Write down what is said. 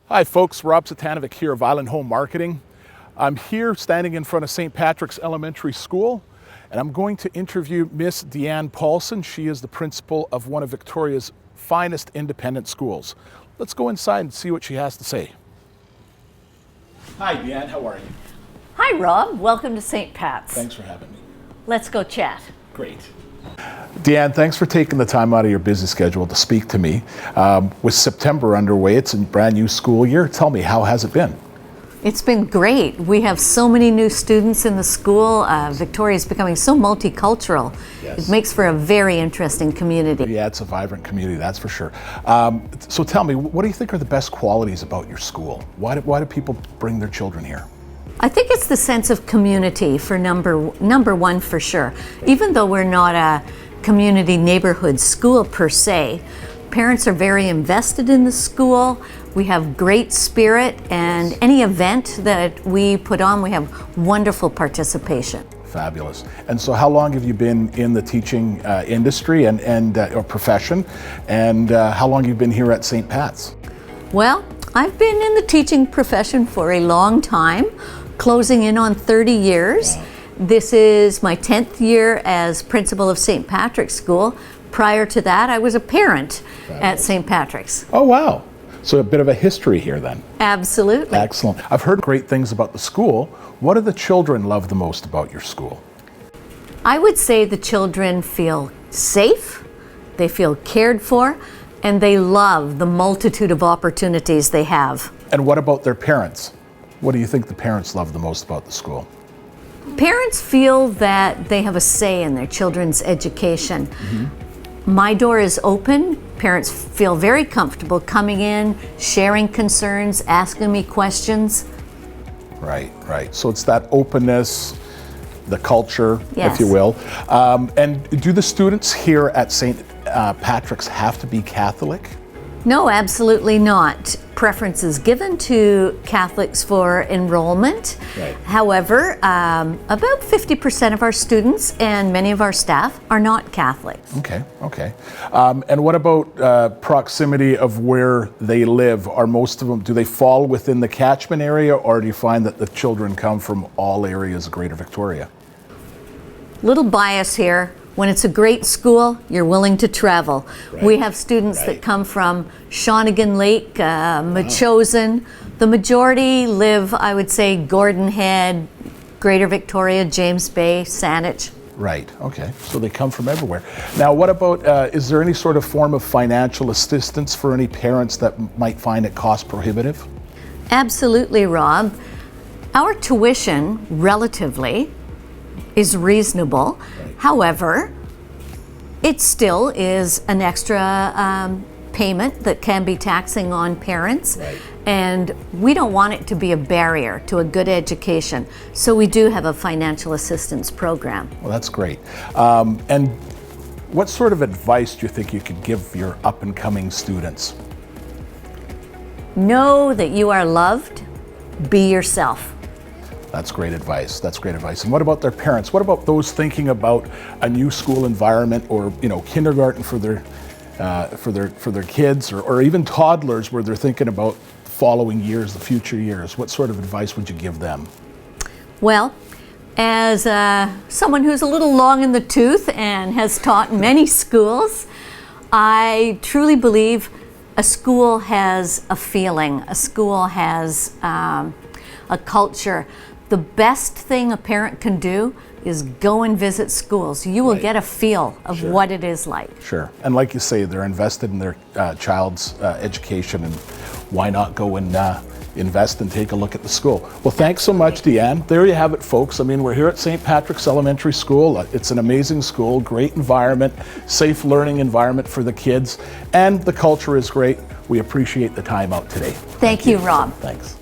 Hi folks, Rob Satanovic here of Island Home Marketing. I'm here standing in front of St. Patrick's Elementary School, and I'm going to interview Miss Deanne Paulson. She is the principal of one of Victoria's finest independent schools. Let's go inside and see what she has to say. Hi Deanne, how are you? Hi Rob, welcome to St. Pat's. Thanks for having me. Let's go chat. Great. Deanne, thanks for taking the time out of your busy schedule to speak to me. With September underway, it's a brand new school year. Tell me, how has it been? It's been great. We have so many new students in the school. Victoria is becoming so multicultural. Yes. It makes for a very interesting community. Yeah, it's a vibrant community, that's for sure. So tell me, what do you think are the best qualities about your school? Why do people bring their children here? I think it's the sense of community for number one for sure. Even though we're not a community neighborhood school per se, parents are very invested in the school. We have great spirit, and any event that we put on, we have wonderful participation. Fabulous. And so how long have you been in the teaching industry or profession, and how long have you been here at St. Pat's? Well, I've been in the teaching profession for a long time, closing in on 30 years. Wow. This is my 10th year as principal of St. Patrick's School. Prior to that, I was a parent at St. Patrick's. Oh, wow. So a bit of a history here then. Absolutely. Excellent. I've heard great things about the school. What do the children love the most about your school? I would say the children feel safe, they feel cared for, and they love the multitude of opportunities they have. And what about their parents? What do you think the parents love the most about the school? Parents feel that they have a say in their children's education. Mm-hmm. My door is open. Parents feel very comfortable coming in, sharing concerns, asking me questions. Right, right. So it's that openness, the culture, yes, if you will. And do the students here at St. Patrick's have to be Catholic? No, absolutely not. Preference is given to Catholics for enrollment. Right. However, about 50% of our students and many of our staff are not Catholics. Okay, okay. And what about proximity of where they live? Are most of them, do they fall within the catchment area, or do you find that the children come from all areas of Greater Victoria? Little bias here. When it's a great school, you're willing to travel. Right. We have students that come from Shawnigan Lake, Metchosin. The majority live, I would say, Gordon Head, Greater Victoria, James Bay, Saanich. Right, okay. So they come from everywhere. Now, what about, is there any sort of form of financial assistance for any parents that might find it cost prohibitive? Absolutely, Rob. Our tuition, relatively, is reasonable. Right. However, it still is an extra payment that can be taxing on parents. Right. And we don't want it to be a barrier to a good education. So we do have a financial assistance program. Well, that's great. And what sort of advice do you think you could give your up-and-coming students? Know that you are loved. Be yourself. That's great advice. That's great advice. And what about their parents? What about those thinking about a new school environment, or kindergarten for their kids, or even toddlers where they're thinking about the following years, the future years? What sort of advice would you give them? Well, as someone who's a little long in the tooth and has taught in many schools, I truly believe a school has a feeling. A school has a culture. The best thing a parent can do is go and visit schools. You will get a feel of what it is like. Sure. And like you say, they're invested in their child's education, and why not go and invest and take a look at the school? Well, thanks so much, Deanne. There you have it, folks. I mean, we're here at St. Patrick's Elementary School. It's an amazing school, great environment, safe learning environment for the kids, and the culture is great. We appreciate the time out today. Thank you, Rob. Thanks.